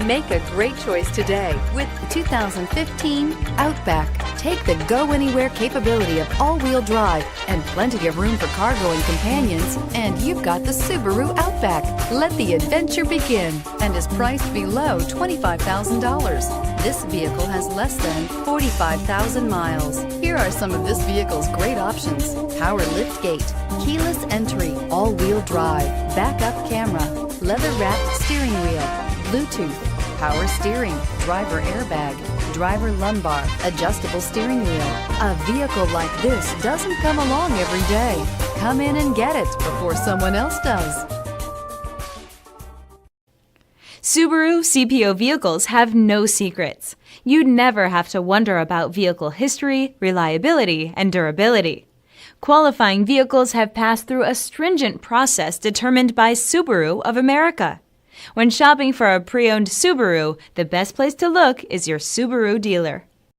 Make a great choice today with the 2015 Outback. Take the go-anywhere capability of all-wheel drive and plenty of room for cargo and companions, and you've got the Subaru Outback. Let the adventure begin and is priced below $25,000. This vehicle has less than 45,000 miles. Here are some of this vehicle's great options: power liftgate, keyless entry, all-wheel drive, backup camera, leather-wrapped steering wheel, Bluetooth, power steering, driver airbag, driver lumbar, adjustable steering wheel. A vehicle like this doesn't come along every day. Come in and get it before someone else does. Subaru CPO vehicles have no secrets. You never have to wonder about vehicle history, reliability, and durability. Qualifying vehicles have passed through a stringent process determined by Subaru of America. When shopping for a pre-owned Subaru, the best place to look is your Subaru dealer.